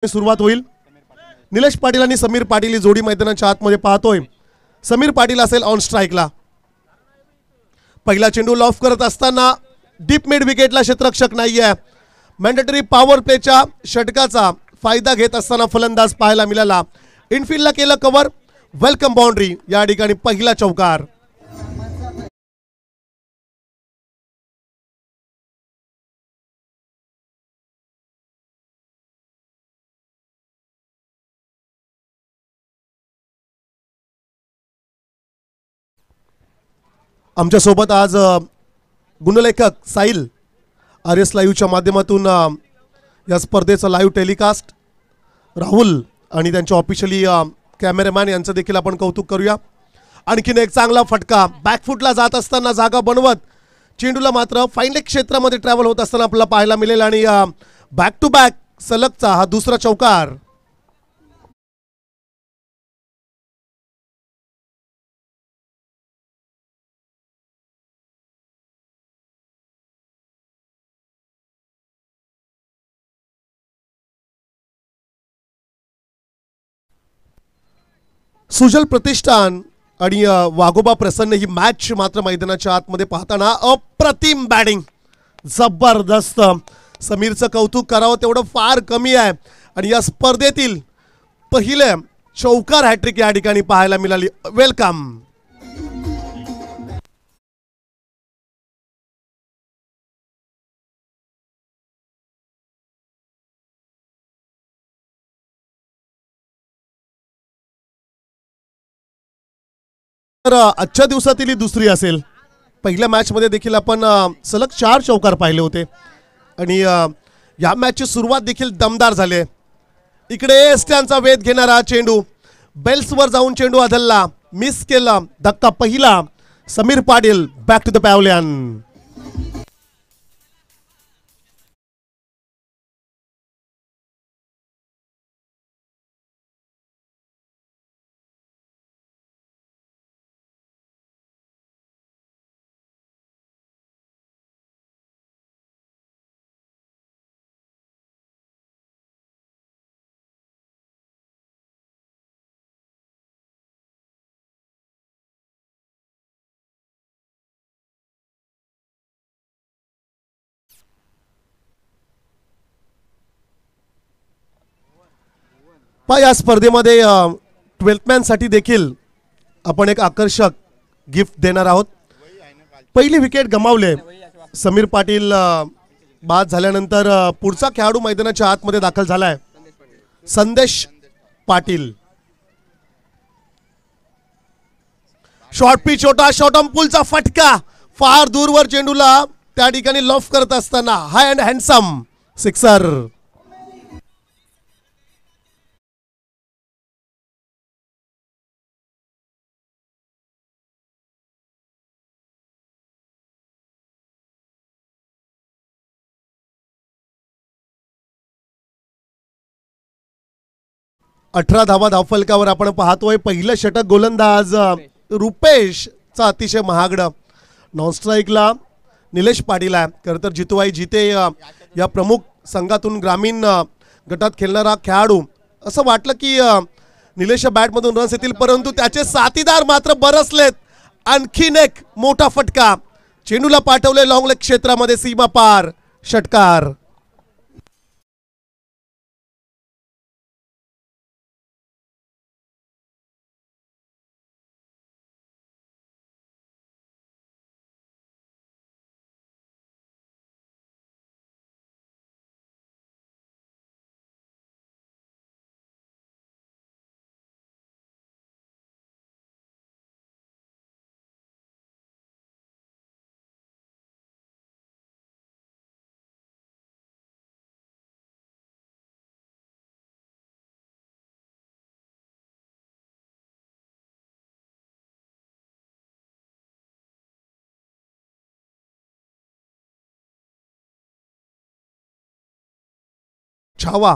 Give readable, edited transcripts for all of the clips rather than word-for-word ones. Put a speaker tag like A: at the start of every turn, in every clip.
A: सुरुवात होईल। निलेश पाटील आणि समीर पाटील ही जोडी मैदानाच्या आतमध्ये पाहतोय। समीर पाटील असेल ऑन स्ट्राइकला। पहिला चेंडू लॉफ करत असताना डीप मिड विकेटला क्षेत्ररक्षक नाहीये। मॅन्डेटरी पॉवर प्लेच्या षटकाचा फायदा घेत असताना फलंदाज पाहायला मिळाला। इनफिल्डला केलं कव्हर, वेलकम बाउंड्री। या ठिकाणी पहिला चौकार। आमच्या सोबत आज गुणलेखक साहिल आरएस लाईव्हच्या माध्यमातून या स्पर्धेचा लाईव्ह टेलिकास्ट राहुल आणि त्यांच्या ऑफिशियली कॅमेरामॅन यांचं देखील आपण कौतुक करूया। आणखीन एक चांगला फटका बॅकफुटला जात असताना जागा बनवत चेंडूला मात्र फाईन लेग क्षेत्रामध्ये ट्रॅव्हल होत असताना आपल्याला पाहायला मिळेल आणि बॅक टू बॅक सलगचा हा दुसरा चौकार। सुजल प्रतिष्ठान आणि वाघोबा प्रसन्न ही मॅच मात्र मैदानाच्या आतमध्ये पाहताना अप्रतिम बॅटिंग, जबरदस्त। समीरचं कौतुक करावं तेवढं फार कमी आहे आणि या स्पर्धेतील पहिले चौकार हॅट्रिक या ठिकाणी पाहायला मिळाली। वेलकम। तर आजच्या दिवसातील ही दुसरी असेल। पहिल्या मॅच मध्ये देखील आपण सलग 4 चौकार पाहिले होते आणि या मॅचची सुरुवात देखील दमदार झाली। इकडे एस्ट्यांचा वेध घेणारा चेंडू बेल्सवर जाऊन चेंडू आदलला, मिस केला, धक्का पहिला। Sameer Patil back to the pavilion. या स्पर्धेमध्ये 12th मॅन साठी देखील आपण एक आकर्षक गिफ्ट देणार आहोत। पहिली विकेट गमावले समीर पाटील बाद झाल्यानंतर पुढचा खेळाडू मैदानाच्या आतमध्ये दाखल झालाय संदेश पाटील। शॉर्ट पिच होता, शॉर्ट ऑन पुलचा फटका फार दूरवर चेंडूला त्या ठिकाणी लॉफ करत असताना हाय अँड हँडसम सिक्सर। अठरा धावा धावफलकावर आपण पाहतोय। पहिलं षटक गोलंदाज रुपेशचा अतिशय महागडं। नॉन स्ट्राइकला निलेश पाटील आहे। खरं तर जितूबाई जिते या प्रमुख संघातून ग्रामीण गटात खेळणारा खेळाडू, असं वाटलं की निलेश बॅटमधून रन्स येतील, परंतु त्याचे साथीदार मात्र बरसलेत। आणखीन एक मोठा फटका चेंडूला पाठवले लॉंग लेग क्षेत्रामध्ये, सीमा पार, षटकार। छावा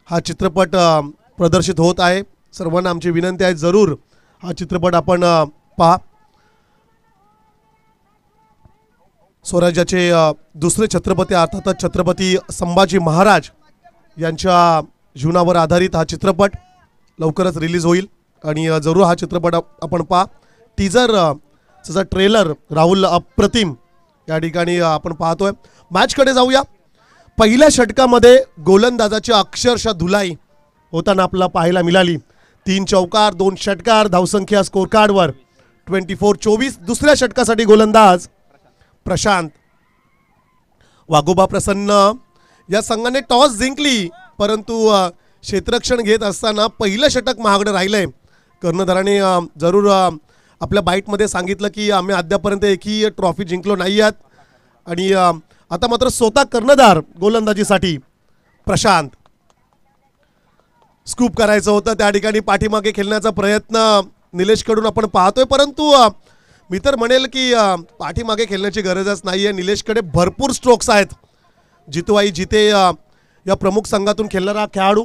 A: हा चित्रपट प्रदर्शित होत आहे। सर्वांना आमची विनंती आहे जरूर हा चित्रपट आपण पहा। स्वराज्याचे दुसरे छत्रपती अर्थात छत्रपती संभाजी महाराज यांच्या जीवनावर आधारित हा चित्रपट लवकरच रिलीज होईल आणि जरूर हा चित्रपट आपण पहा. टीजरचा ट्रेलर राहुल अप्रतिम या ठिकाणी आपण पाहतोय. मॅचकडे जाऊया. पहिल्या षटकामध्ये गोलंदाजाची अक्षरशः धुलाई होताना आपल्याला पाहायला मिळाली. 3 चौकार 2 षटकार, धावसंख्या स्कोर कार्डवर 24-24. दुसऱ्या षटकासाठी गोलंदाज प्रशांत. वाघोबा प्रसन्न या संघाने टॉस जिंकली, परंतु क्षेत्ररक्षण घेत असताना पहिलं षटक महागडं राहिलंय. कर्णधाराने जरूर आपल्या बाईटमध्ये सांगितलं की आम्ही अद्यापर्यंत एकही ट्रॉफी जिंकलो नाही आहात आणि आता मात्र स्वतः कर्णधार गोलंदाजीसाठी प्रशांत. स्कूप करायचं होतं त्या ठिकाणी पाठीमागे खेळण्याचा प्रयत्न निलेशकडून आपण पाहतोय, परंतु मी तर म्हणेल की पाठीमागे खेळण्याची गरजच नाही आहे. निलेशकडे भरपूर स्ट्रोक्स आहेत. जितूभाई जिते या प्रमुख संघातून खेळणारा खेळाडू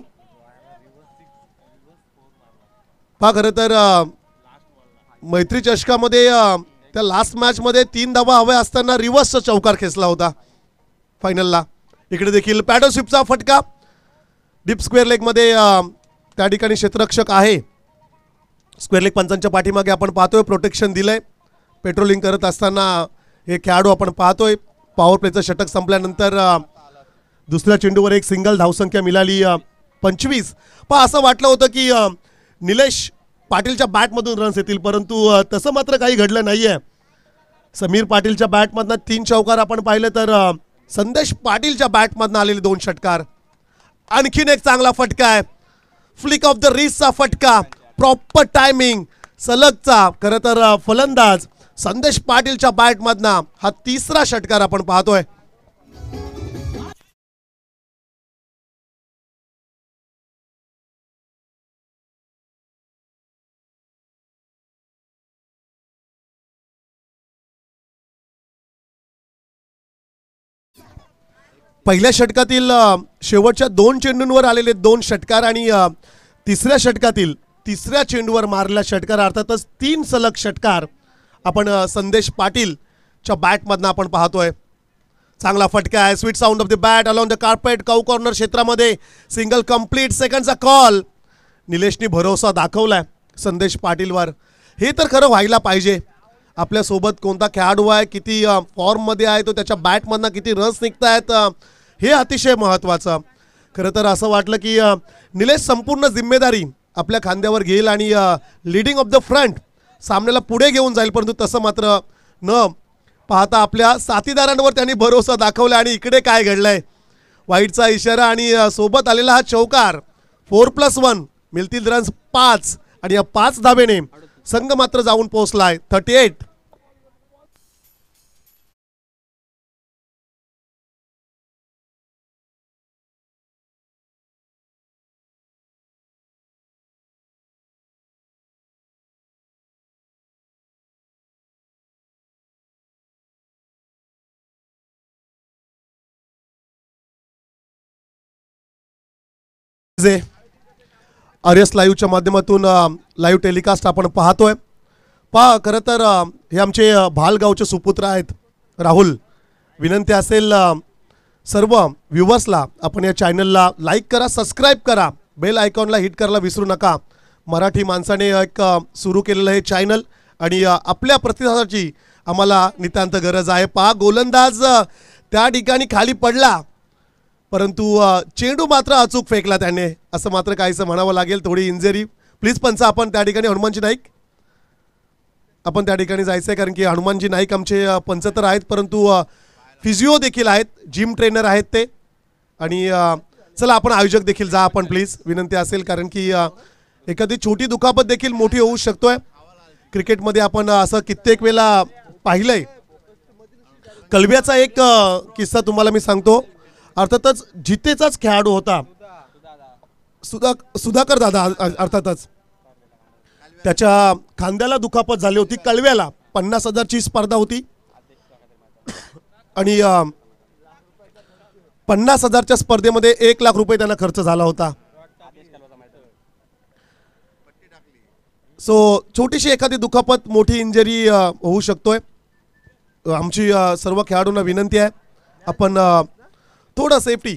A: पहा. खरं तर मैत्री चषकामध्ये त्या लास्ट मॅचमध्ये 3 धावा हव्या असताना रिव्हर्सचा चौकार खेचला होता फायनलला. इकडे देखील पॅडल स्वीपचा फटका डीप स्क्वेअर लेगमध्ये त्या ठिकाणी क्षेत्ररक्षक आहे. स्क्वेअर लेग पंचांच्या पाठीमागे आपण पाहतोय प्रोटेक्शन दिलंय. पेट्रोलिंग करत असताना हे खेळाडू आपण पाहतोय. पॉवर प्लेचं षटक संपल्यानंतर दुसऱ्या चेंडूवर एक सिंगल धावसंख्या मिळाली 25. पण असं वाटलं होतं की निलेश पाटीलच्या बॅटमधून रन्स येतील, परंतु तसं मात्र काही घडलं नाही आहे. समीर पाटीलच्या बॅटमधनं 3 चौकार आपण पाहिले तर संदेश पाटीलच्या बॅटमधनं आलेले 2 षटकार. आणखीन एक चांगला फटका आहे. फ्लिक ऑफ द रिस्टचा फटका, प्रॉपर टायमिंग सलगचा. खरं तर फलंदाज संदेश पाटीलच्या बॅटमधनं हा 3रा षटकार आपण पाहतोय. पहिल्या षटकातील शेवटच्या 2 चेंडूंवर आलेले 2 षटकार आणि तिसऱ्या षटकातील 3ऱ्या चेंडूवर मारलेला षटकार, अर्थातच 3 सलग षटकार आपण संदेश पाटीलच्या बॅटमधनं आपण पाहतोय. चांगला फटका आहे. Sweet sound of the bat along the carpet. कौ कॉर्नर क्षेत्रामध्ये सिंगल कंप्लीट. सेकंडचा कॉल. निलेशनी भरोसा दाखवलाय संदेश पाटीलवर. हे तर खरं व्हायला पाहिजे. आपल्यासोबत कोणता खेळाडू आहे, किती फॉर्ममध्ये आहे, तो त्याच्या बॅटमधनं किती रन्स निघत आहेत, हे अतिशय महत्त्वाचं. खरं तर असं वाटलं की निलेश संपूर्ण जिम्मेदारी आपल्या खांद्यावर घेईल आणि लीडिंग ऑफ द फ्रंट सामन्याला पुढे घेऊन जाईल, परंतु तसं मात्र न पाहता आपल्या साथीदारांवर त्यांनी भरोसा दाखवला. आणि इकडे काय घडलंय, वाईटचा इशारा आणि सोबत आलेला हा चौकार. 4+1 मिळतील रन्स 5 आणि या 5 धावेने संघ मात्र जाऊन पोहोचलाय 38. आर्यस लाईव्हच्या माध्यमातून लाईव्ह टेलिकास्ट आपण पाहतोय. पहा खरं तर हे आमचे भालगावचे सुपुत्र आहेत राहुल. विनंती असेल सर्व व्ह्युअर्सला, आपण या चॅनलला लाईक करा, सबस्क्राईब करा, बेल आयकॉनला हिट करायला विसरू नका. मराठी माणसाने एक सुरू केलेलं हे चॅनल आणि आपल्या प्रतिसादाची आम्हाला नितांत गरज आहे. पहा गोलंदाज त्या ठिकाणी खाली पडला, परंतु चेंडू मात्र अचूक फेकला त्याने, असं मात्र काहीसं म्हणावं लागेल. थोडी इंजरी. प्लीज पंच आपण त्या ठिकाणी हनुमानजी नाईक आपण त्या ठिकाणी जायचं आहे, कारण की हनुमानजी नाईक आमचे पंच तर आहेत, परंतु फिजिओ देखील आहेत, जिम ट्रेनर आहेत ते. आणि चला आपण आयोजक देखील जा आपण प्लीज, विनंती असेल, कारण की एखादी छोटी दुखापत देखील मोठी होऊ शकतोय. क्रिकेटमध्ये आपण असं कित्येक वेळा पाहिलंय. कलव्याचा एक किस्सा तुम्हाला मी सांगतो. अर्थातच जितेचाच खेळाडू होता सुधाकर दादा. अर्थातच त्याच्या खांद्याला दुखापत झाली होती. कलव्याला 50,000ची स्पर्धा होती आणि 50,000च्या स्पर्धेमध्ये 1 लाख रुपये त्यांना खर्च झाला होता. सो छोटीशी एखादी दुखापत मोठी इंजरी होऊ शकतोय. आमची सर्व खेळाडूंना विनंती आहे, आपण थोडं सेफ्टी.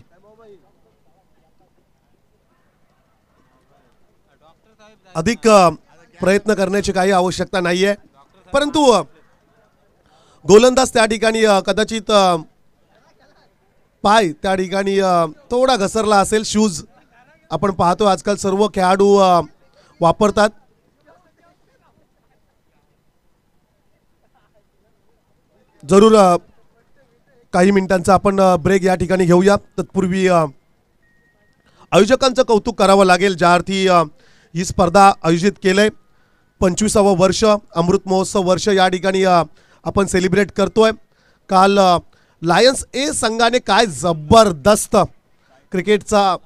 A: अधिक प्रयत्न करण्याची काही आवश्यकता नाही आहे, परंतु गोलंदाज त्या ठिकाणी कदाचित पाय त्या ठिकाणी थोडा घसरला असेल. शूज आपण पाहतो आजकाल सर्व खेळाडू वापरतात. जरूर काही मिनिटांचा आपण ब्रेक या ठिकाणी घेऊया. तत्पूर्वी आयोजकांचं कौतुक करावं लागेल, ज्या अर्थी ही स्पर्धा आयोजित केलंय. 25वे वर्ष अमृत महोत्सव वर्ष या ठिकाणी आपण सेलिब्रेट करतोय. काल लायन्स ए संघाने काय जबरदस्त क्रिकेटचा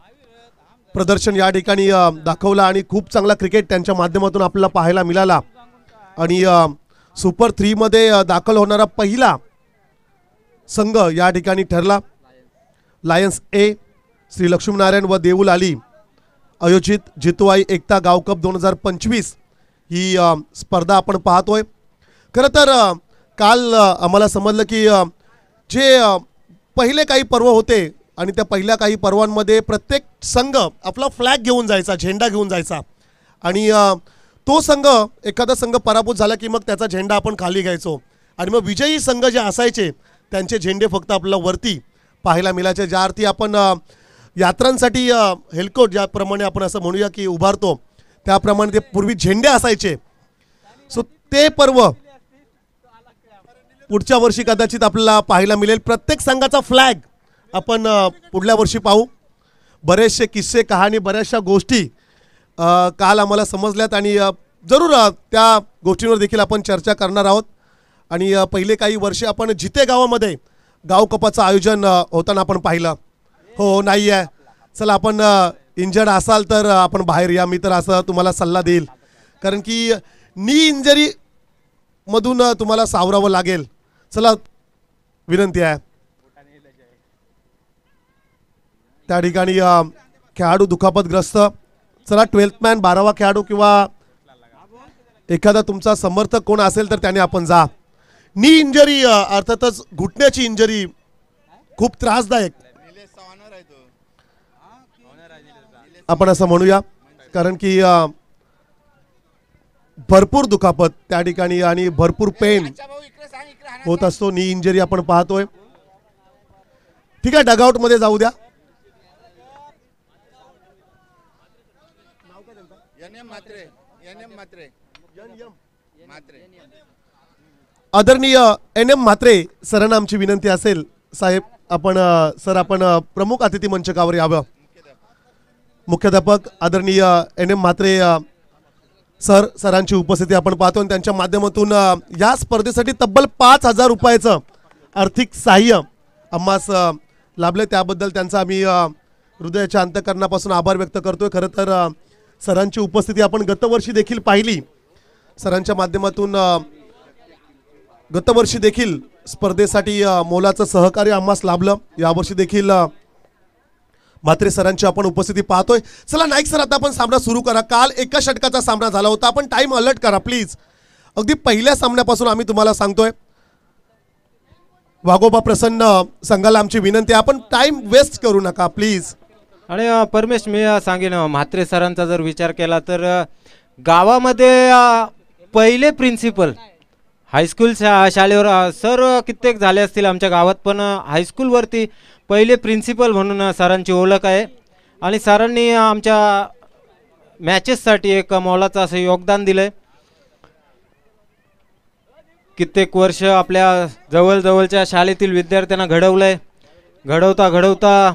A: प्रदर्शन या ठिकाणी दाखवला आणि खूप चांगला क्रिकेट त्यांच्या माध्यमातून आपल्याला पाहायला मिळाला. आणि सुपर 3 मध्ये दाखल होणारा पहिला संघ या ठिकाणी ठरला. लायन्स ए श्री लक्ष्मीनारायण व देऊल आली आयोजित जितूबाई एकता गाव कप 2025 ही स्पर्धा आपण पाहतोय. खरं तर काल आम्हाला समजलं की जे पहिले काही पर्व होते आणि त्या पहिल्या काही पर्वांमध्ये प्रत्येक संघ आपला फ्लॅग घेऊन जायचा, झेंडा घेऊन जायचा आणि तो संघ एखादा संघ पराभूत झाला की मग त्याचा झेंडा आपण खाली घ्यायचो आणि मग विजयी संघ जे असायचे त्यांचे झेंडे फक्त आपल्याला वरती पाहायला मिळायचे. ज्या अर्थी आपण यात्रांसाठी हेलिकॉप्टर ज्याप्रमाणे आपण असं म्हणूया की उभारतो त्याप्रमाणे ते पूर्वी झेंडे असायचे. सो ते पर्व पुढच्या वर्षी कदाचित आपल्याला पाहायला मिळेल. प्रत्येक संघाचा फ्लॅग आपण पुढल्या वर्षी पाहू. बरेचसे किस्से कहाणी बऱ्याचशा गोष्टी काल आम्हाला समजल्यात आणि जरूर त्या गोष्टींवर देखील आपण चर्चा करणार आहोत. आणि पहिले काही वर्षे आपण जिते गावामध्ये गाव कपाचं आयोजन होताना आपण पाहिलं. हो नाही आहे, चला आपण इंजर्ड असाल तर आपण बाहेर या, मी तर असं तुम्हाला सल्ला देईल, कारण की नी इंजरी मधून तुम्हाला सावरावं लागेल. चला विनंती आहे. त्या ठिकाणी खेळाडू दुखापतग्रस्त. चला 12th मॅन 12वा खेळाडू किंवा एखादा तुमचा समर्थक कोण असेल तर त्याने आपण जा. नी इंजरी अर्थातच घुटण्याची इंजरी खूप त्रासदायक आपण असं म्हणूया, कारण की भरपूर दुखापत त्या ठिकाणी आणि भरपूर पेन होत असतो. नी इंजरी आपण पाहतोय. ठीक आहे, डगआउट मध्ये जाऊ द्या. आदरणीय NM म्हात्रे सरांना आमची विनंती असेल, साहेब आपण आपण प्रमुख अतिथी मंचकावर यावं. मुख्याध्यापक आदरणीय NM म्हात्रे सरांची उपस्थिती आपण पाहतो आणि त्यांच्या माध्यमातून या स्पर्धेसाठी तब्बल 5,000 रुपयाचं आर्थिक सहाय्य आम्हास लाभले. त्याबद्दल त्यांचा आम्ही हृदयाच्या अंतःकरणापासून आभार व्यक्त करतोय. खरं तर सरांची उपस्थिती आपण गतवर्षी देखील पाहिली. सरांच्या माध्यमातून गतवर्षी देखील स्पर्धेसाठी मोलाचं सहकार्य आम्हास लाभलं. यावर्षी देखील म्हात्रे सरांची आपण उपस्थिती पाहतोय. चला नाईक सर, आता आपण सामना सुरू करा. काल एका षटकाचा सामना झाला होता. आपण टाइम अलर्ट करा प्लीज. अगदी पहिल्या सामन्यापासून आम्ही तुम्हाला सांगतोय. वाघोबा प्रसन्न संघाला आमची विनंती आहे, आपण टाइम वेस्ट करू नका प्लीज.
B: आणि परमेश, मी सांगेन म्हात्रे सरांचा जर विचार केला तर गावामध्ये पहिले प्रिन्सिपल हायस्कूल शाळेवर सर कित्येक झाले असतील आमच्या गावात, पण हायस्कूलवरती पहिले प्रिन्सिपल म्हणून सरांची ओळख आहे. आणि सरांनी आमच्या मॅचेससाठी एक मोलाचं असं योगदान दिलंय. कित्येक वर्ष आपल्या जवळजवळच्या शाळेतील विद्यार्थ्यांना घडवलंय. घडवता घडवता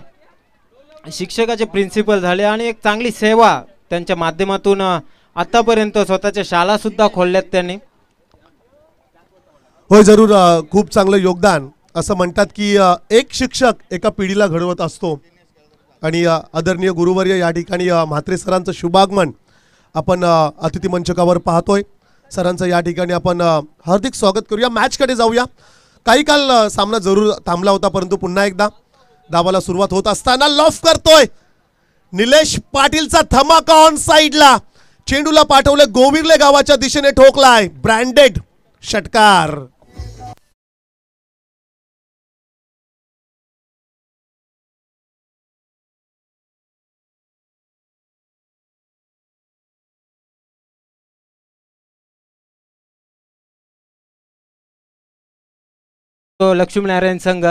B: शिक्षकाचे प्रिन्सिपल झाले आणि एक चांगली सेवा त्यांच्या माध्यमातून आतापर्यंत स्वतःच्या शाळा सुद्धा खोलल्यात त्यांनी.
A: होय, जरूर खूप चांगलं योगदान. असं म्हणतात की एक शिक्षक एका पिढीला घडवत असतो आणि आदरणीय गुरुवर्य या ठिकाणी म्हात्रे सरांचं शुभागमन आपण अतिथी मंचकावर पाहतोय. सरांचं या ठिकाणी आपण हार्दिक स्वागत करूया. मॅचकडे जाऊया. काही काल सामना जरूर थांबला होता, परंतु पुन्हा एकदा डावाला सुरुवात होत असताना लॉफ करतोय निलेश पाटीलचा धमाका ऑन साइडला. चेंडूला पाठवले गोविर्ले गावाच्या दिशेने, ठोकलाय ब्रँडेड षटकार.
B: तो लक्ष्मीनारायण संघ,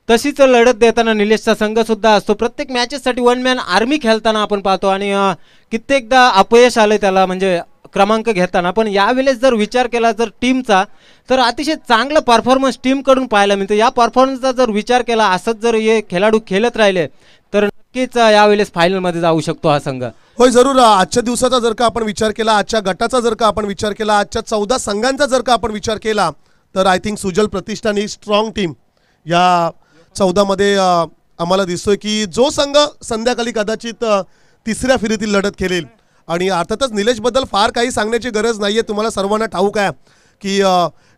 B: तशीच लढत देताना निलेशचा संघ सुद्धा असतो. प्रत्येक मॅचेससाठी वन मॅन आर्मी खेळताना आपण पाहतो आणि कित्येकदा अपयश आलं त्याला, म्हणजे क्रमांक घेताना. पण यावेळेस जर विचार केला जर टीमचा, तर अतिशय चांगलं परफॉर्मन्स टीमकडून पाहायला मिळतं. या परफॉर्मन्सचा जर विचार केला, असंच जर हे खेळाडू खेळत राहिले तर नक्कीच यावेळेस फायनलमध्ये जाऊ शकतो हा संघ.
A: होय, जरूर. आजच्या दिवसाचा जर का आपण विचार केला, आजच्या गटाचा जर का आपण विचार केला, आजच्या 14 संघांचा जर का आपण विचार केला, तर I think Sujal Pratishthan he strong team या 14 मध्ये आम्हाला दिसतोय की जो संघ संध्याकाळी कदाचित तिसऱ्या फेरीतील लढत खेळेल. आणि अर्थातच निलेशबद्दल फार काही सांगण्याची गरज नाही आहे. तुम्हाला सर्वांना ठाऊक आहे की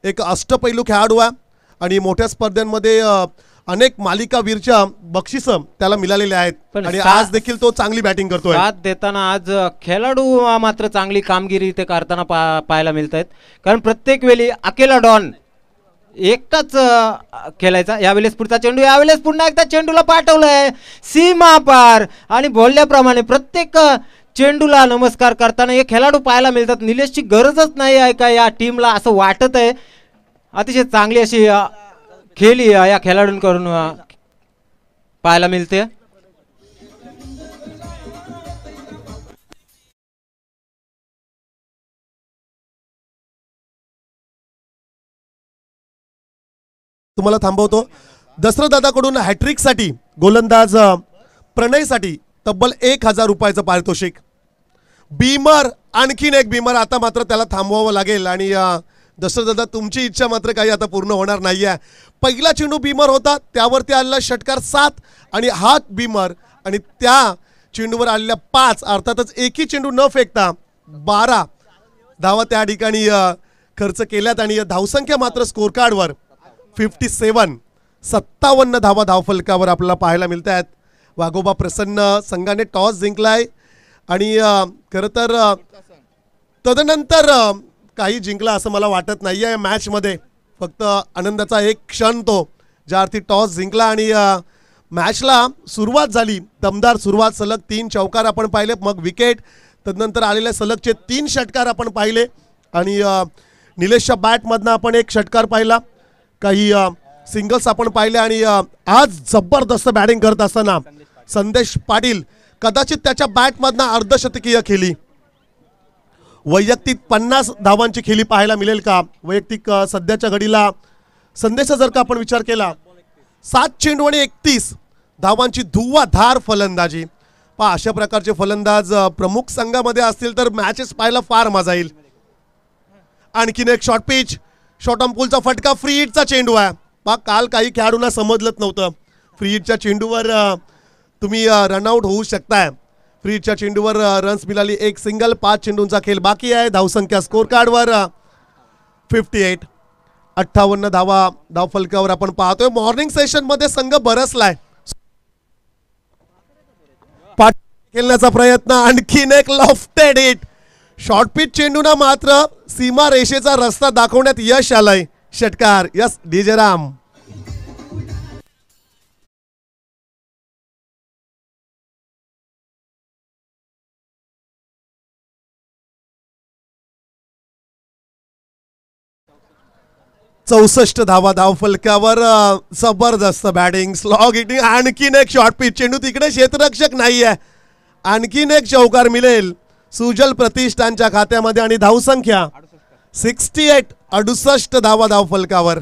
A: एक अष्टपैलू खेळाडू आहे आणि मोठ्या स्पर्धांमध्ये अनेक मालिकावीरच्या बक्षिसं त्याला मिळालेले आहेत आणि आज देखील तो चांगली बॅटिंग करतोय.
B: साथ देताना आज खेळाडू मात्र चांगली कामगिरी इथे करताना पाहायला मिळत आहेत. कारण प्रत्येक वेळी अकेला डॉन एकटाच खेळायचा. यावेळेस पुढचा चेंडू, यावेळेस पुन्हा एकदा चेंडूला पाठवलंय सीमा पार आणि बोलल्याप्रमाणे प्रत्येक चेंडूला नमस्कार करताना हे खेळाडू पाहायला मिळतात. निलेशची गरजच नाही आहे का या टीमला, असं वाटत आहे. अतिशय चांगली अशी खेळी या खेळाडूंकडून पाहायला मिळते.
A: तुम्हाला थांबवतो. दशरथ दादाकडून हॅट्रिकसाठी गोलंदाज प्रणयसाठी तब्बल 1000 रुपयाचं पारितोषिक. बीमर, आणखीन एक बीमर. आता मात्र त्याला थांबवावं लागेल आणि दशरथ दादा तुमची इच्छा मात्र काही आता पूर्ण होणार नाही आहे. पहिला चेंडू बीमर होता, त्यावरती आलेला षटकार 7 आणि हा बीमर आणि त्या चेंडूवर आलेल्या 5. अर्थातच एकही चेंडू न फेकता 12 धावा त्या ठिकाणी खर्च केल्यात आणि धावसंख्या मात्र स्कोर कार्डवर 57 धावा धावफलकावर आपल्याला पाहायला मिळत आहेत. वाघोबा प्रसन्न संघाने टॉस जिंकलाय आणि खरं तर तदनंतर काही जिंकला असं मला वाटत नाही आहे मॅचमध्ये. फक्त आनंदाचा एक क्षण तो ज्या अर्थी टॉस जिंकला आणि मॅचला सुरुवात झाली. दमदार सुरुवात, सलग 3 चौकार आपण पाहिले, मग विकेट, तदनंतर आलेले सलगचे 3 षटकार आपण पाहिले आणि निलेशच्या बॅटमधनं आपण एक षटकार पाहिला, काही सिंगल्स आपण पाहिले आणि आज जबरदस्त बॅटिंग करत असताना संदेश पाटील कदाचित त्याच्या बॅटमधनं अर्धशतकीय खेळी. वैयक्तिक 50 धावांची खेळी पाहायला मिळेल का? वैयक्तिक सध्याच्या घडीला संदेशचा जर का आपण विचार केला 7 चेंडू आणि 31 धावांची धुव्वाधार फलंदाजी. पहा, अशा प्रकारचे फलंदाज प्रमुख संघामध्ये असतील तर मॅचेस पाहायला फार मजा येईल. आणखीन एक शॉर्ट पिच, शॉर्ट ऑन पुलचा फटका, फ्री हिटचा चेंडू आहे. पहा, काल काही खेळाडूंना समजलंच नव्हतं फ्री हिटच्या चेंडूवर तुम्ही रनआउट होऊ शकताय. फ्री हिटच्या चेंडूवर रन्स मिळाली, एक सिंगल, 5 चेंडूंचा खेळ बाकी आहे. धावसंख्या स्कोर कार्डवर 58, 58 धावा धावफलकावर आपण पाहतोय. मॉर्निंग सेशन मध्ये संघ बरसलाय. खेळण्याचा प्रयत्न, आणखीन एक लॉफ्टेड हिट. शॉर्ट पिच चेंडूना मात्र सीमा रेषेचा रस्ता दाखवण्यात यश आलंय. षटकार, यस डीजे राम. चौसष्ट धावा धावफलकावर. जबरदस्त बॅटिंग, स्लॉग हिटिंग, आणखीन एक शॉर्ट पिच चेंडू, तिकडे क्षेत्ररक्षक नाहीये. आणखीन एक चौकार मिळेल सुजल प्रतिष्ठानच्या खात्यामध्ये आणि धावसंख्या 68, 68 धावा धावफलकावर.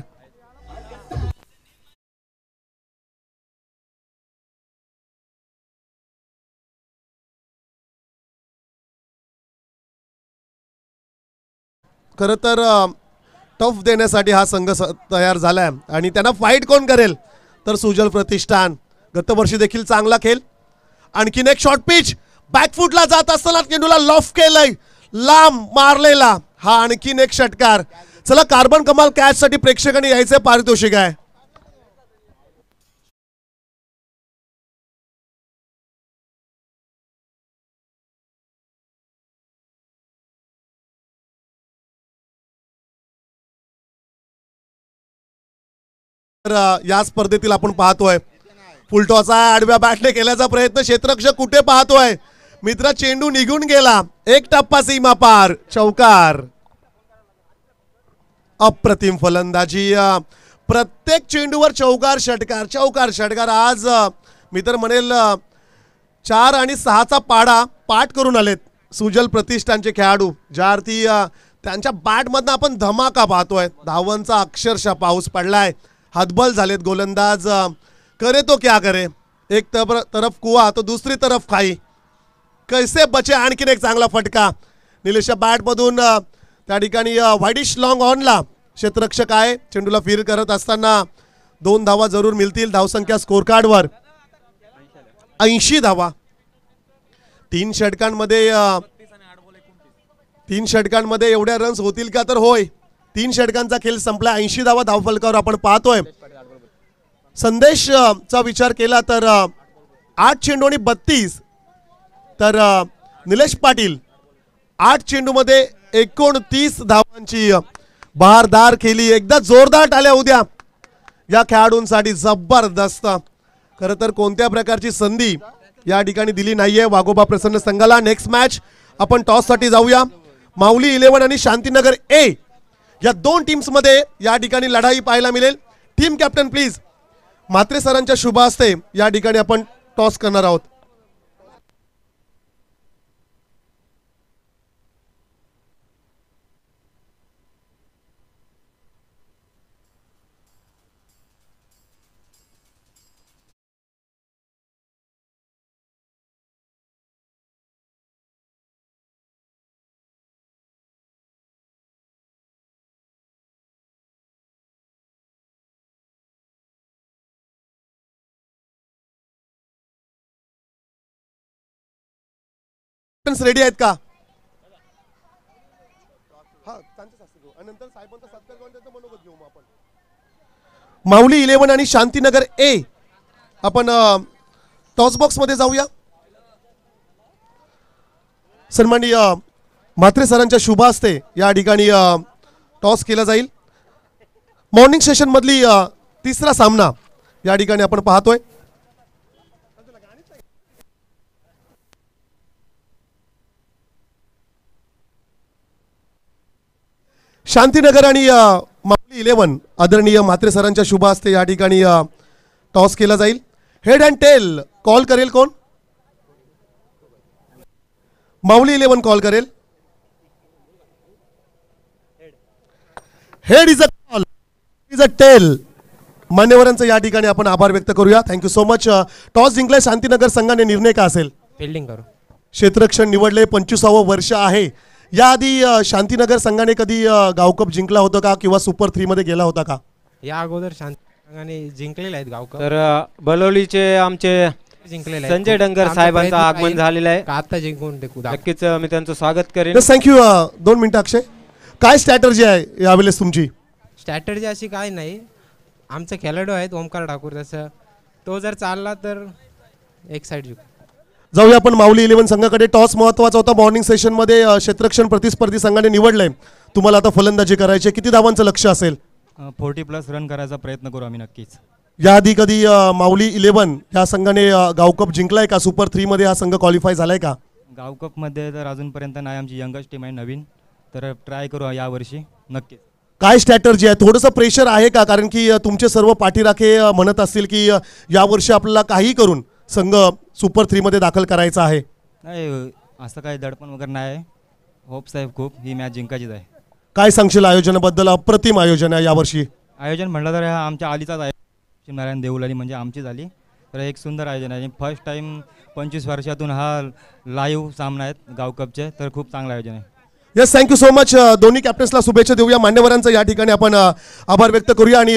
A: खरं तर टफ देण्यासाठी हा संघ तयार झालाय आणि त्यांना फाईट कोण करेल तर सुजल प्रतिष्ठान. गतवर्षी देखील चांगला खेळ. आणखीन एक शॉर्ट पिच, बॅकफुटला जात असताना चेंडूला लॉफ केलंय, लांब मारलेला. हा आणखीन एक षटकार. चला, कार्बन कमाल कॅच साठी प्रेक्षकांनी यायचे पारितोषिक आहे. या स्पर्धेतील आपण पाहतोय फुलटॉस आहे, आडव्या बॅटने केल्याचा प्रयत्न, क्षेत्ररक्षक कुठे पाहतोय मित्र, चेंडू निघून गेला, एक टप्पा सीमा पार, चौकार. अप्रतिम फलंदाजी प्रत्येक चेंडूवर चौकार षटकार आज मी तर म्हणेल 4 आणि 6चा पाडा पाठ करून आलेत सुजल प्रतिष्ठानचे खेळाडू, ज्या अर्थी त्यांच्या बॅटमधनं आपण धमाका पाहतोय. धावांचा अक्षरशः पाऊस पडलाय, हतबल झालेत गोलंदाज. करे तो क्या करे, एक तरफ कुआ तो दुसरी तरफ खाई, कैसे बचे. आणखीन एक चांगला फटका निलेशच्या बॅटमधून त्या ठिकाणी वाईडिश लॉंग ऑनला क्षेत्ररक्षक आहे. चेंडूला फीर करत असताना 2 धावा जरूर मिळतील. धावसंख्या स्कोर कार्डवर 80 धावा. 3 षटकांमध्ये एवढ्या रन्स होतील का, तर होय. 3 षटकांचा खेळ संपला. 80 धावा धावफलकावर आपण पाहतोय. संदेशचा विचार केला तर 8 चेंडू आणि 32, तर निलेश पाटील 8 चेंडूमध्ये 29 धावांची बहारदार खेळी. एकदा जोरदार टाळ्या उद्या या खेळाडूंसाठी. जबरदस्त. खरं तर कोणत्या प्रकारची संधी या ठिकाणी दिली नाहीये वाघोबा प्रसन्न संघाला. नेक्स्ट मॅच आपण टॉससाठी जाऊया. माऊली 11 आणि शांतीनगर ए या 2 टीम्समध्ये या ठिकाणी लढाई पाहायला मिळेल. Team captain please. म्हात्रे सरांच्या शुभ हस्ते या ठिकाणी आपण टॉस करणार आहोत. रेडी आहेत का? माऊली 11 आणि शांतीनगर ए आपण टॉस बॉक्स मध्ये जाऊया. सन्माननीय म्हात्रे सरांच्या शुभ हस्ते या ठिकाणी टॉस केला जाईल. मॉर्निंग सेशन मधली तिसरा सामना या ठिकाणी आपण पाहतोय. शांतीनगर आणि माऊली 11 आदरणीय म्हात्रे सरांच्या शुभ हस्ते या ठिकाणी टॉस केला जाईल. हेड अँड टेल कॉल करेल कोण? माऊली 11 कॉल करेल. Head is a call, is a tail. मान्यवरांचं या ठिकाणी आपण आभार व्यक्त करूया. Thank you so much. टॉस जिंकलाय शांतीनगर संघाने. निर्णय का असेल?
C: फिल्डिंग करू.
A: क्षेत्ररक्षण निवडले. 25वे वर्ष आहे. याआधी शांतीनगर संघाने कधी गावकप जिंकला होता का किंवा सुपर 3 मध्ये गेला होता का?
C: या अगोदर संघाने जिंकलेले आहेत गावकप.
B: तर बलोलीचे आमचे
C: जिंकलेले
B: संजय डंगर साहेबांचं आगमन झालेलं आहे.
C: आता जिंकून टाकू.
B: नक्कीच मी त्यांचं स्वागत करेन.
A: थँक्यू. 2 मिनिटं अक्षय, काय स्ट्रॅटर्जी आहे यावेळेस तुमची?
C: स्ट्रॅटर्जी अशी काय नाही. आमचा खेळाडू आहेत ओमकार ठाकूर, तसं तो जर चालला तर एक साईड जिंकू.
A: जाऊया आपण माऊली 11 संघाकडे. टॉस महत्वाचा होता मॉर्निंग सेशन मध्ये. क्षेत्ररक्षण प्रतिस्पर्धी संघाने निवडलंय. तुम्हाला आता फलंदाजी करायची. किती धावांचं लक्ष असेल?
D: 40+ रन करायचा प्रयत्न करू आम्ही नक्कीच.
A: याआधी कधी माऊली 11 या संघाने गावकप जिंकलाय का? सुपर 3 मध्ये हा संघ क्वालिफाय झालाय का?
D: गावकपमध्ये तर अजूनपर्यंत नाही. आमची यंगस्ट टीम आहे नवीन, तर ट्राय करू यावर्षी नक्कीच.
A: काय स्ट्रॅटर्जी आहे? थोडंसं प्रेशर आहे का? कारण की तुमचे सर्व पाठीराखे म्हणत असतील की यावर्षी आपल्याला काही करून संघ सुपर 3 मध्ये दाखल करायचा आहे.
D: नाही, असं काही दडपण वगैरे नाही. होप्स आहे खूप, ही मॅच जिंकायचीच आहे.
A: काय सांगशील आयोजनाबद्दल? अप्रतिम आयोजन आहे यावर्षी.
D: आयोजन म्हटलं तर हा आमच्या आलीचाच आहे. नारायण देऊलाली म्हणजे आमची झाली. तर एक सुंदर आयोजन आहे. फर्स्ट टाइम 25 वर्षातून हा लाईव्ह सामना आहेत गावकपचे, तर खूप चांगलं आयोजन आहे.
A: Yes, thank you so much. दोन्ही कॅप्टन्सला शुभेच्छा देऊया. मान्यवरांचं या ठिकाणी आपण आभार व्यक्त करूया आणि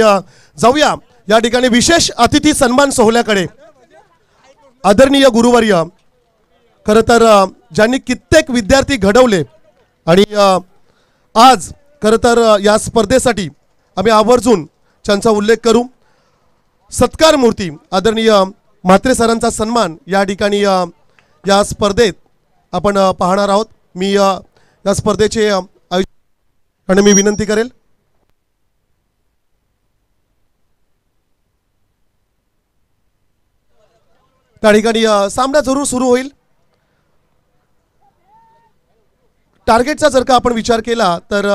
A: जाऊया या ठिकाणी विशेष अतिथी सन्मान सोहळ्याकडे. आदरणीय गुरुवर्य, खरं तर ज्यांनी कित्येक विद्यार्थी घडवले आणि आज खरं तर या स्पर्धेसाठी आम्ही आवर्जून त्यांचा उल्लेख करू. सत्कार मूर्ती आदरणीय म्हात्रे सरांचा सन्मान या ठिकाणी या स्पर्धेत आपण पाहणार आहोत. मी या स्पर्धेचे आयोजक आणि मी विनंती करेल त्या ठिकाणी सामना जरूर सुरू होईल. टार्गेटचा जर का आपण विचार केला तर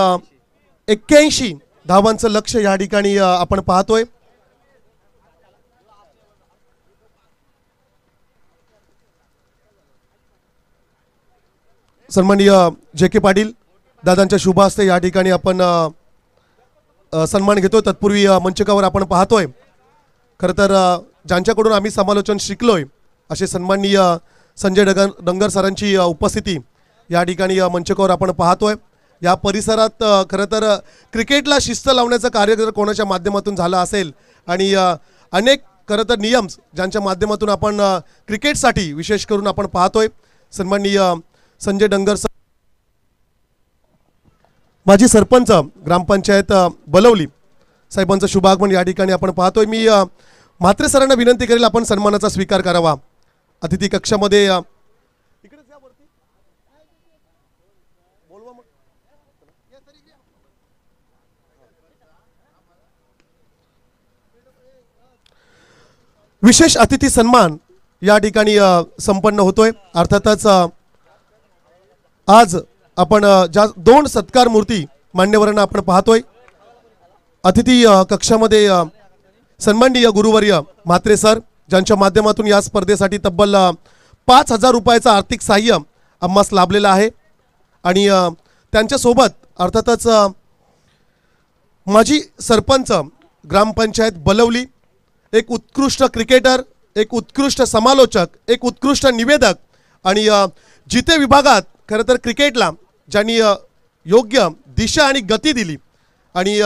A: 81 धावांचं लक्ष या ठिकाणी आपण पाहतोय. सन्माननीय जे के पाटील दादांच्या शुभ हस्ते या ठिकाणी आपण सन्मान घेतोय. तत्पूर्वी मंचकावर आपण पाहतोय खरं तर ज्यांच्याकडून आम्ही समालोचन शिकलोय असे सन्माननीय संजय डंगर सरांची उपस्थिती या ठिकाणी मंचकावर आपण पाहतोय. या परिसरात खरं तर क्रिकेटला शिस्त लावण्याचं कार्य जर कोणाच्या माध्यमातून झालं असेल आणि अनेक खरं तर नियम ज्यांच्या माध्यमातून आपण क्रिकेटसाठी विशेष करून आपण पाहतोय. सन्माननीय संजय डंगर सर, माजी सरपंच ग्रामपंचायत बलवली साहेबांचं शुभागमन या ठिकाणी आपण पाहतोय. मी म्हात्रे सरांना विनंती करेल आपण सन्मानाचा स्वीकार करावा. अतिथी कक्षामध्ये विशेष अतिथी सन्मान या ठिकाणी संपन्न होतोय. अर्थातच आज आपण ज्या 2 सत्कार मूर्ती मान्यवरांना आपण पाहतोय. अतिथी कक्षामध्ये सन्माननीय गुरुवर्य म्हात्रे सर ज्यांच्या माध्यमातून या स्पर्धेसाठी तब्बल 5,000 रुपयाचं आर्थिक सहाय्य आम्हास लाभलेलं आहे. आणि त्यांच्यासोबत अर्थातच माजी सरपंच ग्रामपंचायत बलवली, एक उत्कृष्ट क्रिकेटर, एक उत्कृष्ट समालोचक, एक उत्कृष्ट निवेदक आणि जिते विभागात खरं तर क्रिकेटला ज्यांनी योग्य दिशा आणि गती दिली आणि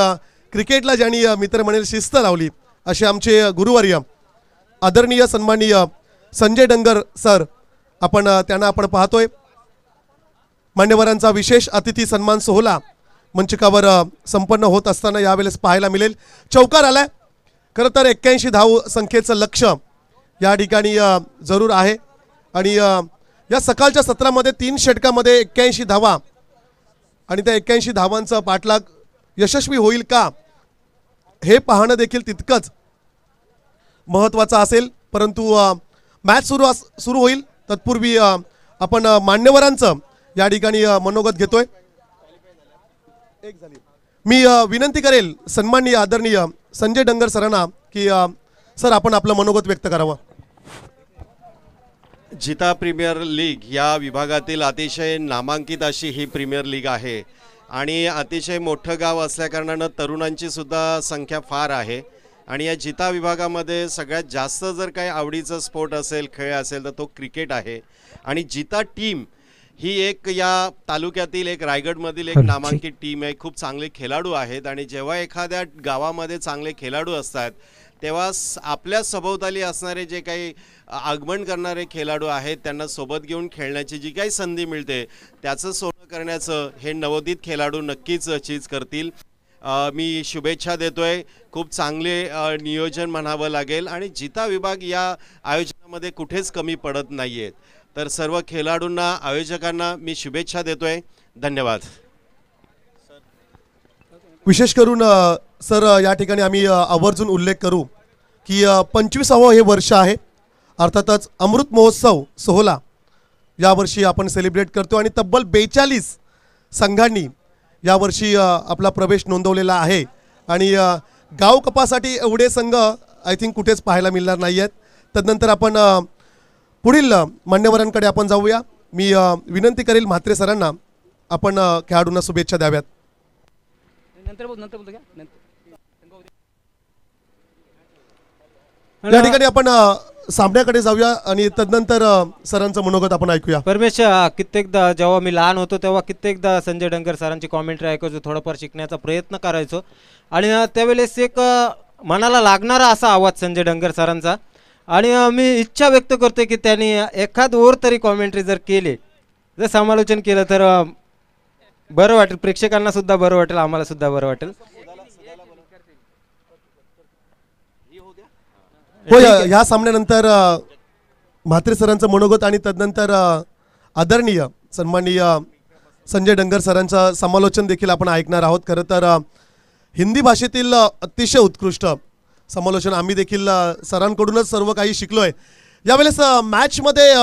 A: क्रिकेटला ज्यांनी मित्र म्हणेल शिस्त लावली असे आमचे गुरुवर्य आदरणीय सन्माननीय संजय डंगर सर आपण त्यांना आपण पाहतोय. मान्यवरांचा विशेष अतिथी सन्मान सोहळा मंचकावर संपन्न होत असताना यावेळेस पाहायला मिळेल. चौकार आलाय. खरं तर 81 धाव संख्येचं लक्ष या ठिकाणी जरूर आहे आणि या सकाळच्या सत्रामध्ये 3 षटकामध्ये 81 धावा आणि त्या 81 धावांचा पाठलाग यशस्वी होईल का हे पाहणं देखील तितकंच महत्त्वाचं असेल. परंतु मॅच सुरू होईल तत्पूर्वी आपण मान्यवरांचं या ठिकाणी मनोगत घेतोय. मी विनंती करेल सन्माननीय आदरणीय संजय डंगर सरांना की सर आपण आपलं मनोगत व्यक्त करावं.
E: जिता प्रीमियर लीग या विभागातील अतिशय नामांकित अशी ही प्रीमियर लीग आहे आणि अतिशय मोठं गाव असल्याकारणानं तरुणांची सुद्धा संख्या फार आहे. आणि या जिता विभागामध्ये सगळ्यात जास्त जर काही आवडीचं स्पोर्ट असेल, खेळ असेल तर तो क्रिकेट आहे. आणि जिता टीम ही एक या तालुक्यातील एक रायगडमधील एक नामांकित टीम आहे. खूप चांगले खेळाडू आहेत आणि जेव्हा एखाद्या गावामध्ये चांगले खेळाडू असतात तेव्हा आपल्या सभोवताली असणारे जे काही आगमन करणारे खेळाडू आहेत त्यांना सोबत घेऊन खेळण्याची जी काही संधी मिळते त्याचं सोनं करण्याचं हे नवोदित खेळाडू नक्कीच चीज करतील. मी शुभेच्छा देतोय. खूप चांगले नियोजन म्हणावं लागेल आणि जिता विभाग या आयोजनामध्ये कुठेच कमी पडत नाही आहेत. तर सर्व खेळाडूंना आयोजकांना मी शुभेच्छा देतोय. धन्यवाद.
A: विशेष करून सर या ठिकाणी आम्ही आवर्जून उल्लेख करू की 25वं हे वर्ष आहे. अर्थातच अमृत महोत्सव सोहळा यावर्षी आपण सेलिब्रेट करतो आणि तब्बल 42 संघांनी यावर्षी आपला प्रवेश नोंदवलेला आहे. आणि गाव कपासाठी एवढे संघ आय थिंक कुठेच पाहायला मिळणार नाही आहेत. तदनंतर आपण पुढील मान्यवरांकडे आपण जाऊया. मी विनंती करेल म्हात्रे सरांना आपण खेळाडूंना शुभेच्छा द्याव्यात. या ठिकाणी आपण सामन्याकडे जाऊया आणि तदनंतर सरांचं मनोगत आपण ऐकूया.
B: परमेश, कित्येकदा जेव्हा मी लहान होतो तेव्हा कित्येकदा संजय डंगर सरांची कॉमेंट्री ऐकायचो, थोडंफार शिकण्याचा प्रयत्न करायचो आणि त्यावेळेस एक मनाला लागणारा असा आवाज संजय डंगर सरांचा. आणि मी इच्छा व्यक्त करतो की त्यांनी एखाद ओव्हर तरी कॉमेंट्री जर केले, जर समालोचन केलं तर बरं वाटेल. प्रेक्षकांना सुद्धा बरं वाटेल, आम्हाला सुद्धा बरं वाटेल.
A: हो, ह्या सामन्यानंतर म्हात्रे सरांचं मनोगत आणि तदनंतर आदरणीय सन्माननीय संजय डंगर सरांचं समालोचन देखील आपण ऐकणार आहोत. खरं तर हिंदी भाषेतील अतिशय उत्कृष्ट समालोचन आम्ही देखील सरांकडूनच सर्व काही शिकलोय. यावेळेस मॅचमध्ये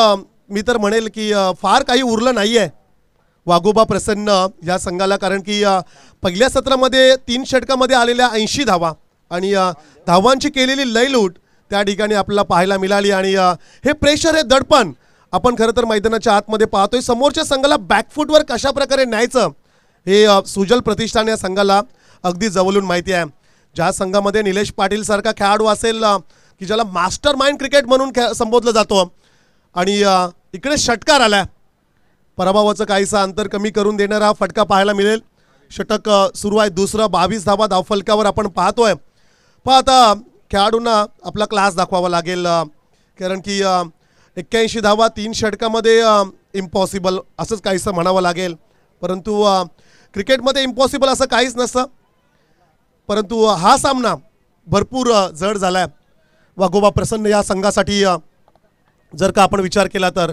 A: मी तर म्हणेल की फार काही उरलं नाही आहे. वाघोबा प्रसन्न या संघाला, कारण की पहिल्या सत्रामध्ये 3 षटकामध्ये आलेल्या 80 धावा आणि धावांची केलेली लयलूट त्या ठिकाणी आपल्याला पाहायला मिळाली. आणि हे प्रेशर, हे दडपण आपण खरं तर मैदानाच्या आतमध्ये पाहतोय. समोरच्या संघाला बॅकफुटवर कशा प्रकारे न्यायचं हे सुजल प्रतिष्ठान या संघाला अगदी जवळून माहिती आहे. ज्या संघामध्ये निलेश पाटील सारखा खेळाडू असेल की ज्याला मास्टर माइंड क्रिकेट म्हणून संबोधलं जातो, आणि इकडे षटकार आला, पराभवाचं काहीसं अंतर कमी करून देणारा हा फटका पाहायला मिळेल. षटक सुरू आहे, दुसरं 22 धावा धावफलकावर आपण पाहतोय. पण आता खेळाडूंना आपला क्लास दाखवावा लागेल, कारण की 81 धावा 3 षटकामध्ये इम्पॉसिबल असंच काहीसं म्हणावं लागेल. परंतु क्रिकेटमध्ये इम्पॉसिबल असं काहीच नसतं. परंतु हा सामना भरपूर जड झाला आहे वाघोबा प्रसन्न या संघासाठी, जर का आपण विचार केला तर.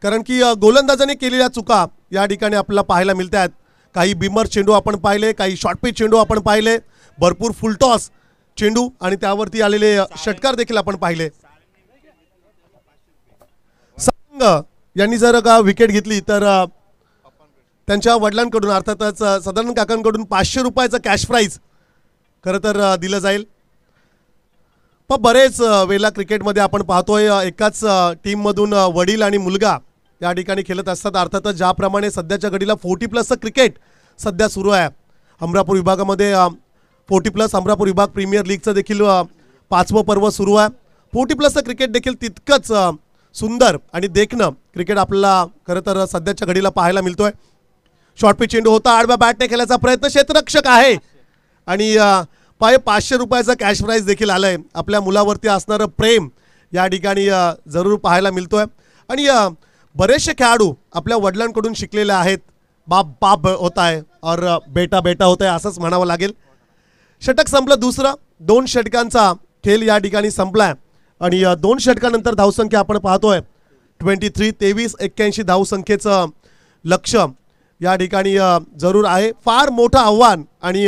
A: कारण की गोलंदाजाने केलेल्या चुका या ठिकाणी आपल्याला पाहायला मिळत आहेत. काही बिमर चेंडू आपण पाहिले, काही शॉर्ट पिच चेंडू आपण पाहिले, भरपूर फुलटॉस चेंडू आणि त्यावरती आलेले षटकार देखील आपण पाहिले. संघ यांनी जर का विकेट घेतली तर त्यांच्या वडिलांकडून अर्थातच सदानंद काकांकडून 500 रुपयाचं कॅश प्राईज खरं तर दिलं जाईल. पण बरेच वेळेला क्रिकेटमध्ये आपण पाहतोय एकाच टीममधून वडील आणि मुलगा या ठिकाणी खेळत असतात. अर्थातच ज्याप्रमाणे सध्याच्या घडीला 40+ क्रिकेट सध्या सुरू आहे. अमरापूर विभागामध्ये 40+ अमरापूर विभाग प्रीमियर लीगचं देखील 5वं पर्व सुरू आहे. 40+ क्रिकेट देखील तितकंच सुंदर आणि देखणं क्रिकेट आपल्याला खरं तर सध्याच्या घडीला पाहायला मिळतोय. शॉर्ट पिच चेंडू होता, आडव्या बॅटने खेळायचा प्रयत्न, क्षेत्ररक्षक आहे आणि 500 रुपयाचा कॅश प्राईज देखील आलंय. आपल्या मुलावरती असणारं प्रेम या ठिकाणी जरूर पाहायला मिळतोय. आणि बरेचसे खेळाडू आपल्या वडिलांकडून शिकलेले आहेत. बाप बाप होता है और बेटा बेटा होता है असंच म्हणावं लागेल. षटक संपलं दुसरं, 2 षटकांचा खेळ या ठिकाणी संपलाय आणि 2 षटकानंतर धावसंख्या आपण पाहतोय 23-23, 81 धावसंख्येचं लक्ष्य या ठिकाणी जरूर आहे. फार मोठं आव्हान आणि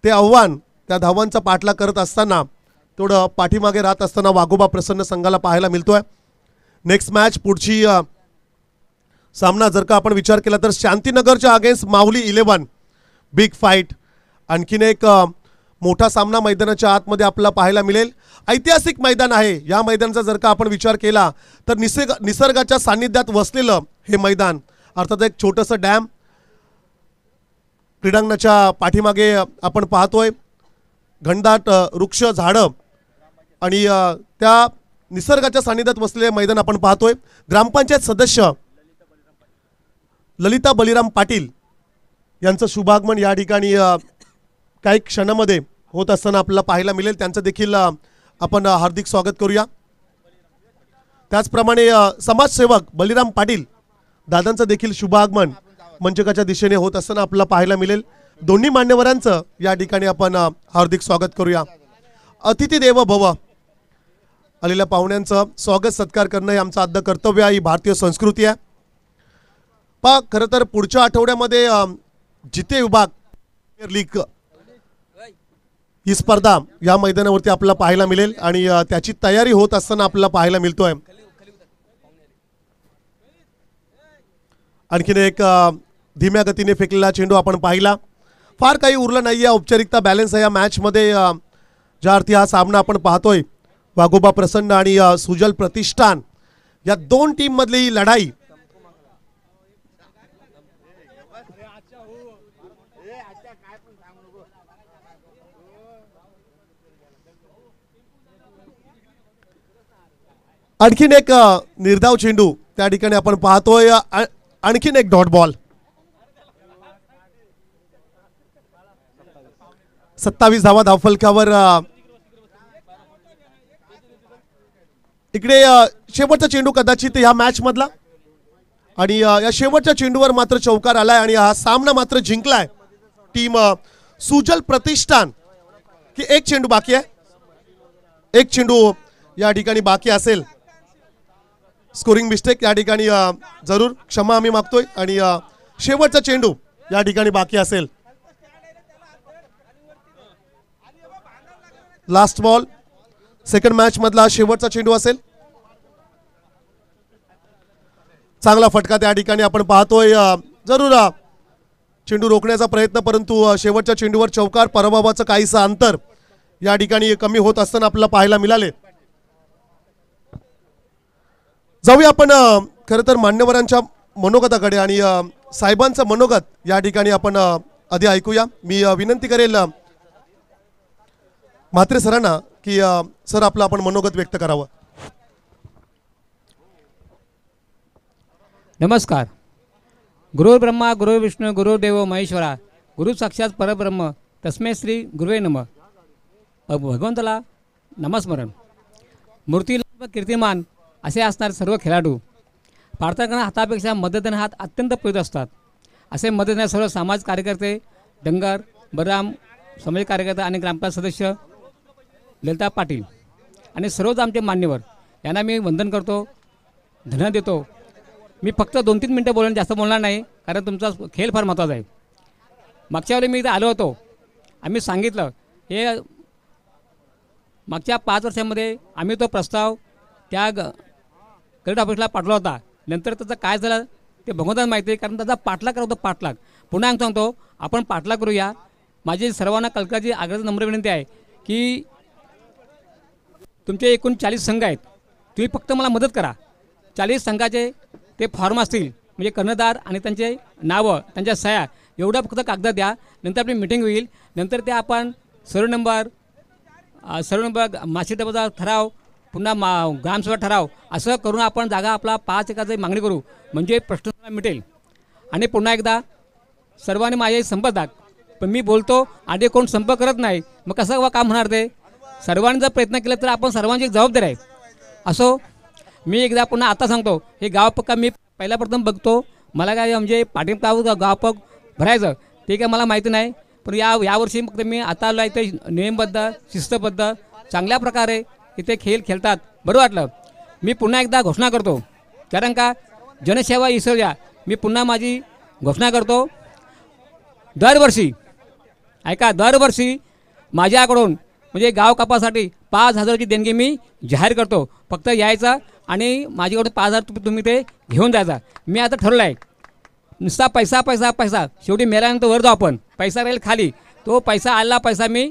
A: ते आव्हान त्या धावांचा पाठलाग करत असताना थोडं पाठीमागे राहत असताना वाघोबा प्रसन्न संघाला पाहायला मिळतोय. नेक्स्ट मॅच पुढची सामना जर का आपण विचार केला तर शांतीनगरच्या अगेन्स्ट माऊली 11 बिग फाईट. आणखीन एक मोठा सामना मैदानाच्या आतमध्ये आपल्याला पाहायला मिळेल. ऐतिहासिक मैदान आहे. या मैदानाचा जर का आपण विचार केला तर निसर्गाच्या सान्निध्यात वसलेलं हे मैदान, अर्थात एक छोटंसं डॅम क्रीडांगणाच्या पाठीमागे आपण पाहतोय. घनदाट वृक्ष, झाडं आणि त्या निसर्गाच्या सान्निध्यात वसलेले मैदान आपण पाहतोय. ग्रामपंचायत सदस्य ललिता बलिराम पाटील यांचं शुभागमन या ठिकाणी काही क्षणामध्ये होत असताना आपल्याला पाहायला मिळेल. त्यांचं देखील आपण हार्दिक स्वागत करूया. त्याचप्रमाणे समाजसेवक बलिराम पाटील दादांचं देखील शुभागमन मंचकाच्या दिशेने होत असताना आपल्याला पाहायला मिळेल. दोन्ही मान्यवरांचं या ठिकाणी आपण हार्दिक स्वागत करूया. अतिथी देव भव, आलेल्या पाहुण्यांचं स्वागत सत्कार करणं हे आमचं आद्य कर्तव्य आहे. ही भारतीय संस्कृती आहे. खरं तर पुढच्या आठवड्यामध्ये जिते विभाग लीग ही स्पर्धा या मैदानावरती आपल्याला पाहायला मिळेल आणि त्याची तयारी होत असताना आपल्याला पाहायला मिळतोय. आणखीन एक धीम्या गतीने फेकलेला चेंडू आपण पाहिला. फार काही उरलं नाही आहे, औपचारिकता बॅलन्स आहे या मॅचमध्ये. ज्या अर्थी हा सामना आपण पाहतोय वाघोबा प्रसन्न आणि सुजल प्रतिष्ठान या 2 टीम मधली ही लढाई आणखीन एक निर्धाव चेंडू त्या ठिकाणी आपण पाहतोय. आणखीन एक डॉट बॉल. 27 धावा धावफलकावर. इकडे शेवटचा चेंडू कदाचित या मॅच मधला आणि या शेवटच्या चेंडूवर मात्र चौकार आलाय आणि हा सामना मात्र जिंकलाय टीम सुजल प्रतिष्ठान. की एक चेंडू बाकी आहे, एक चेंडू या ठिकाणी बाकी असेल. स्कोरिंग मिस्टेक या ठिकाणी जरूर क्षमा आम्ही मागतोय आणि शेवटचा चेंडू या ठिकाणी बाकी असेल. लास्ट बॉल, सेकंड मॅच मधला शेवटचा चेंडू असेल. चांगला फटका त्या ठिकाणी आपण पाहतोय. जरूर चेंडू रोखण्याचा प्रयत्न, परंतु शेवटच्या चेंडूवर चौकार, पराभवाचं काहीसं अंतर या ठिकाणी कमी होत असताना आपल्याला पाहायला मिळाले. जाऊया आपण खरं तर मान्यवरांच्या मनोगताकडे आणि साहेबांचं मनोगत या ठिकाणी आपण आधी ऐकूया. मी विनंती करेल म्हात्रे सरांना की सर आपलं आपण मनोगत व्यक्त करावं.
F: नमस्कार. गुरु ब्रह्मा गुरु विष्णू गुरुदेव महेश्वरा गुरु साक्षात परब्रह्म तस्मै श्री गुरुवे नमः. भगवंताला नामस्मरण. मूर्तीला कीर्तिमान असे असणारे सर्व खेळाडू पार्थकांना हातापेक्षा मदतीने हात अत्यंत प्रिय असतात. असे मदत देणारे सर्व समाज कार्यकर्ते, डंगर, बलराम समाज कार्यकर्ते आणि ग्रामपंचायत सदस्य ललिता पाटील आणि सर्वच आमचे मान्यवर यांना मी वंदन करतो, धन्यवाद देतो. मी फक्त 2-3 मिनटं बोलून जास्त बोलणार नाही, कारण तुमचा खेळ फार महत्त्वाचा आहे. मागच्या वेळी मी इथे आलो होतो, आम्ही सांगितलं हे मागच्या 5 वर्षांमध्ये आम्ही तो प्रस्ताव त्या कलेक्टर ऑफिसला पाठवला होता. नंतर त्याचं काय झालं ते भगवंताला माहिती आहे, कारण त्याचा पाठलाग करत होता. पाठलाग पुन्हा सांगतो, आपण पाठलाग करूया. माझी सर्वांना कलकाची आग्रहाची नम्र विनंती आहे की तुमचे एकूण 40 संघ आहेत, तुम्ही फक्त मला मदत करा. 40 संघाचे ते फॉर्म असतील, म्हणजे कर्णधार आणि त्यांचे नावं, त्यांच्या सह्या एवढा फक्त कागदात द्या. नंतर आपली मिटिंग होईल. नंतर ते आपण सर्व नंबर मासिक डबाचा ठराव, पुन्हा ग्रामसभा ठराव असं करून आपण जागा आपला 5 एकराची मागणी करू, म्हणजे प्रश्न मिटेल. आणि पुन्हा एकदा सर्वांनी माझे संपर्क दाख. पण मी बोलतो आधी कोण संपर्क करत नाही, मग कसं काम होणार ते? सर्वांनी जर प्रयत्न केला तर आपण सर्वांची एक जबाबदारी आहे. असो, मी एकदा पुन्हा आता सांगतो, हे गाव पक्का मी पहिला प्रथम बघतो. मला काय म्हणजे पाठिंबा गाव पक भरायचं ते काय मला माहिती नाही, पण यावर्षी फक्त मी आता आलो इथे नियमबद्ध, शिस्तबद्ध चांगल्या प्रकारे इथे खेळ खेळतात. बरं वाटलं. मी पुन्हा एकदा घोषणा करतो, कारण का जनसेवा इसरल्या. मी पुन्हा माझी घोषणा करतो, दरवर्षी दरवर्षी माझ्याकडून म्हणजे गाव कापासाठी 5,000ची देणगी मी जाहीर करतो. फक्त यायचा आणि माझ्याकडून 5,000 तुम्ही ते घेऊन जायचा. मी आता ठरवलं आहे, नुसता पैसा पैसा पैसा शेवटी मेल्यानंतर वर जाऊ आपण, पैसा राहील खाली. तो पैसा आला पैसा मी